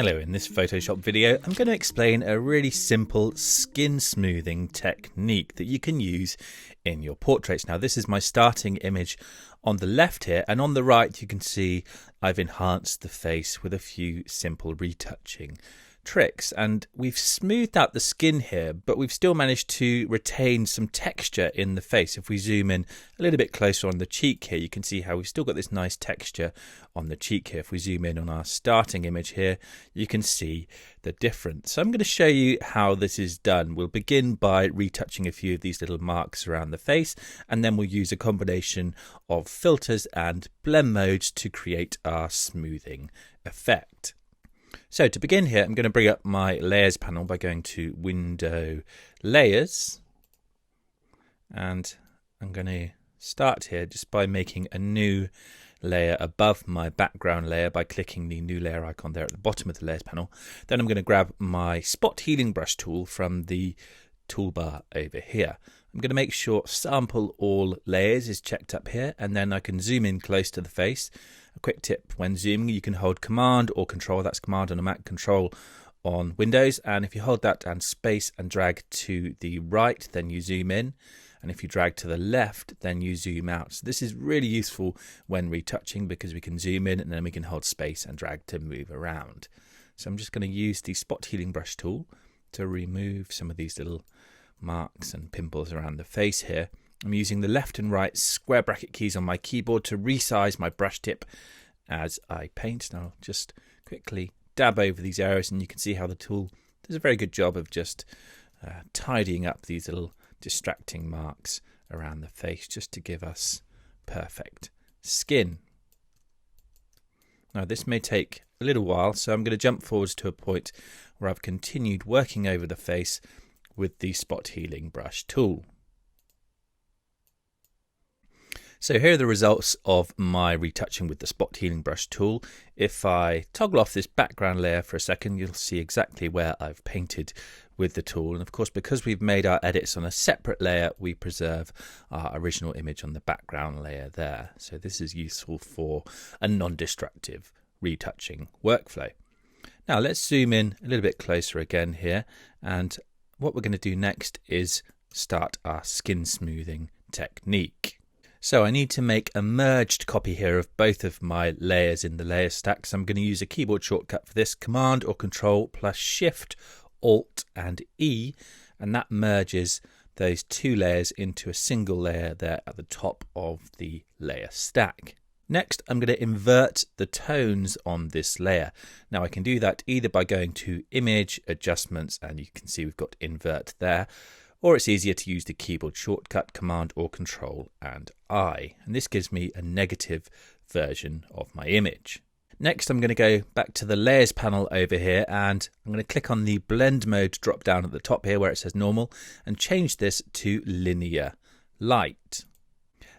Hello, in this Photoshop video I'm going to explain a really simple skin smoothing technique that you can use in your portraits. Now this is my starting image on the left here, and on the right you can see I've enhanced the face with a few simple retouching tricks, and we've smoothed out the skin here, but we've still managed to retain some texture in the face. If we zoom in a little bit closer on the cheek here, you can see how we've still got this nice texture on the cheek here. If we zoom in on our starting image here, you can see the difference. So I'm going to show you how this is done. We'll begin by retouching a few of these little marks around the face, and then we'll use a combination of filters and blend modes to create our smoothing effect. So to begin here, I'm going to bring up my layers panel by going to Window, Layers, and I'm going to start here just by making a new layer above my background layer by clicking the new layer icon there at the bottom of the layers panel. Then I'm going to grab my spot healing brush tool from the toolbar over here. I'm going to make sure sample all layers is checked up here, and then I can zoom in close to the face. A quick tip: when zooming, you can hold Command or Control. That's Command on a Mac, Control on Windows, and if you hold that and space and drag to the right, then you zoom in, and if you drag to the left, then you zoom out. So this is really useful when retouching because we can zoom in and then we can hold space and drag to move around. So I'm just going to use the spot healing brush tool to remove some of these little marks and pimples around the face here. I'm using the left and right square bracket keys on my keyboard to resize my brush tip as I paint. Now I'll just quickly dab over these areas, and you can see how the tool does a very good job of just tidying up these little distracting marks around the face just to give us perfect skin. Now this may take a little while, so I'm going to jump forwards to a point where I've continued working over the face with the spot healing brush tool. So here are the results of my retouching with the spot healing brush tool. If I toggle off this background layer for a second, you'll see exactly where I've painted with the tool. And of course, because we've made our edits on a separate layer, we preserve our original image on the background layer there. So this is useful for a non-destructive retouching workflow. Now let's zoom in a little bit closer again here, and what we're going to do next is start our skin smoothing technique. So I need to make a merged copy here of both of my layers in the layer stack. So I'm going to use a keyboard shortcut for this, Command or Control plus Shift, Alt and E, and that merges those two layers into a single layer there at the top of the layer stack. Next, I'm going to invert the tones on this layer. Now I can do that either by going to Image, Adjustments, and you can see we've got Invert there, or it's easier to use the keyboard shortcut Command or Control and I, and this gives me a negative version of my image. Next, I'm going to go back to the layers panel over here, and I'm going to click on the blend mode drop down at the top here where it says normal and change this to linear light.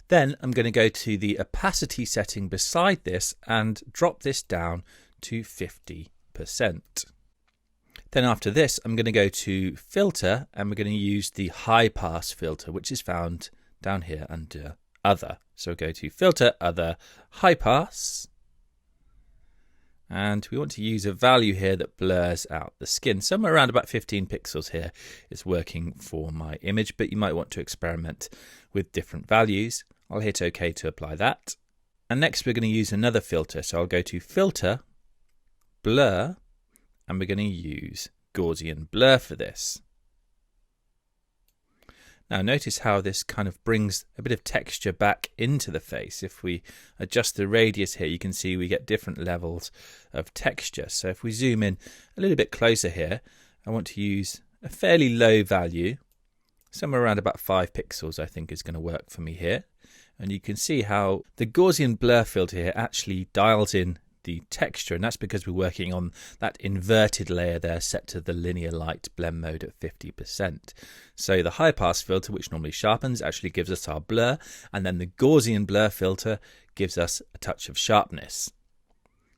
Then I'm going to go to the opacity setting beside this and drop this down to 50%. Then after this, I'm going to go to Filter, and we're going to use the High Pass filter, which is found down here under Other. So go to Filter, Other, High Pass, and we want to use a value here that blurs out the skin. Somewhere around about 15 pixels here is working for my image, but you might want to experiment with different values. I'll hit OK to apply that. And next we're going to use another filter. So I'll go to Filter, Blur, and we're going to use Gaussian blur for this. Now notice how this kind of brings a bit of texture back into the face. If we adjust the radius here, you can see we get different levels of texture. So if we zoom in a little bit closer here, I want to use a fairly low value, somewhere around about 5 pixels I think is going to work for me here. And you can see how the Gaussian blur filter here actually dials in the texture, and that's because we're working on that inverted layer there set to the linear light blend mode at 50%. So the high pass filter, which normally sharpens, actually gives us our blur, and then the Gaussian blur filter gives us a touch of sharpness.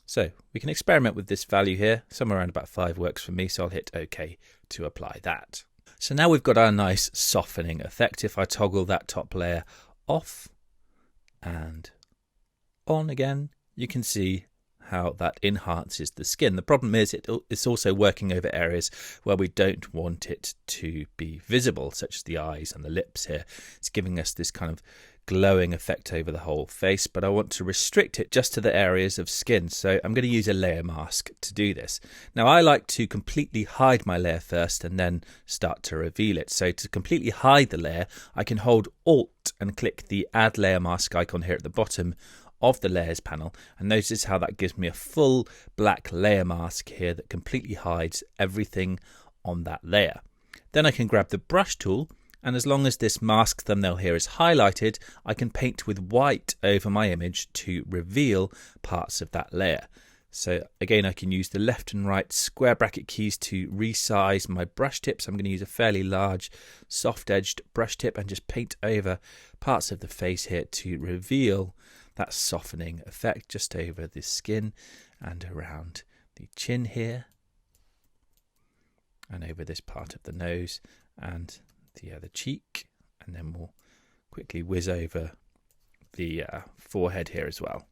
So we can experiment with this value here. Somewhere around about 5 works for me, so I'll hit OK to apply that. So now we've got our nice softening effect. If I toggle that top layer off and on again, you can see how that enhances the skin. The problem is it's also working over areas where we don't want it to be visible, such as the eyes and the lips here. It's giving us this kind of glowing effect over the whole face, but I want to restrict it just to the areas of skin, so I'm going to use a layer mask to do this. Now I like to completely hide my layer first and then start to reveal it. So to completely hide the layer, I can hold Alt and click the Add Layer Mask icon here at the bottom of the Layers panel, and notice how that gives me a full black layer mask here that completely hides everything on that layer. Then I can grab the brush tool, and as long as this mask thumbnail here is highlighted, I can paint with white over my image to reveal parts of that layer. So again, I can use the left and right square bracket keys to resize my brush tips. I'm going to use a fairly large soft edged brush tip and just paint over parts of the face here to reveal that softening effect just over the skin and around the chin here, and over this part of the nose and the other cheek, and then we'll quickly whiz over the forehead here as well.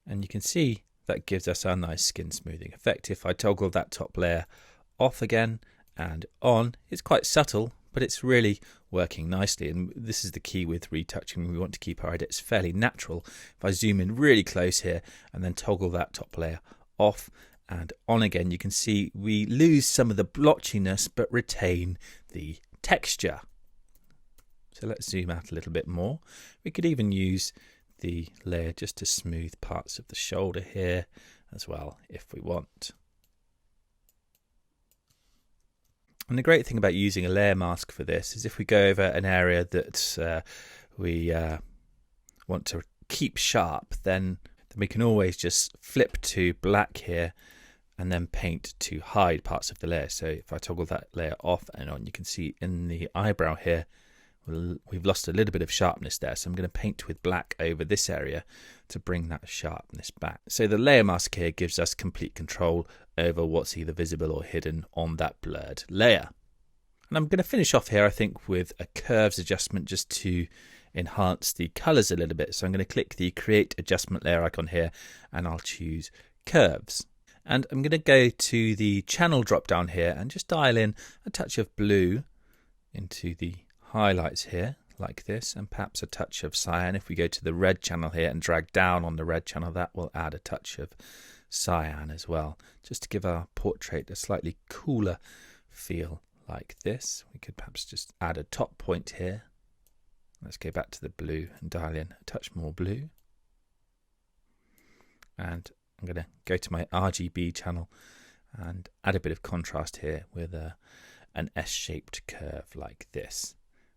And you can see that gives us our nice skin smoothing effect. If I toggle that top layer off again and on, it's quite subtle, but it's really working nicely. And this is the key with retouching. We want to keep our edits fairly natural. If I zoom in really close here and then toggle that top layer off and on again, you can see we lose some of the blotchiness but retain the texture. So let's zoom out a little bit more. We could even use the layer just to smooth parts of the shoulder here as well if we want. And the great thing about using a layer mask for this is if we go over an area that we want to keep sharp, then we can always just flip to black here and then paint to hide parts of the layer. So if I toggle that layer off and on, you can see in the eyebrow here, we've lost a little bit of sharpness there. So I'm going to paint with black over this area to bring that sharpness back. So the layer mask here gives us complete control over what's either visible or hidden on that blurred layer. And I'm going to finish off here, I think, with a curves adjustment just to enhance the colors a little bit. So I'm going to click the create adjustment layer icon here and I'll choose curves. And I'm going to go to the channel drop down here and just dial in a touch of blue into the highlights here like this, and perhaps a touch of cyan. If we go to the red channel here and drag down on the red channel, that will add a touch of cyan as well, just to give our portrait a slightly cooler feel like this. We could perhaps just add a top point here. Let's go back to the blue and dial in a touch more blue. And I'm going to go to my RGB channel and add a bit of contrast here with an S-shaped curve like this.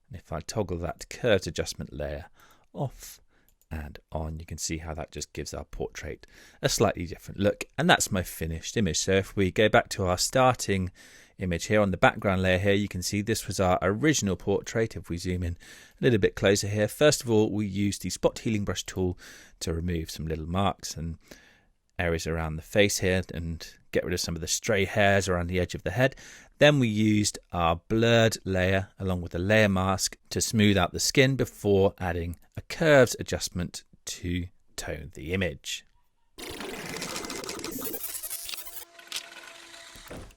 And if I toggle that curves adjustment layer off and on, you can see how that just gives our portrait a slightly different look. And that's my finished image. So if we go back to our starting image here on the background layer here, you can see this was our original portrait. If we zoom in a little bit closer here, first of all, we used the spot healing brush tool to remove some little marks and areas around the face here and get rid of some of the stray hairs around the edge of the head. Then we used our blurred layer along with a layer mask to smooth out the skin before adding a curves adjustment to tone the image.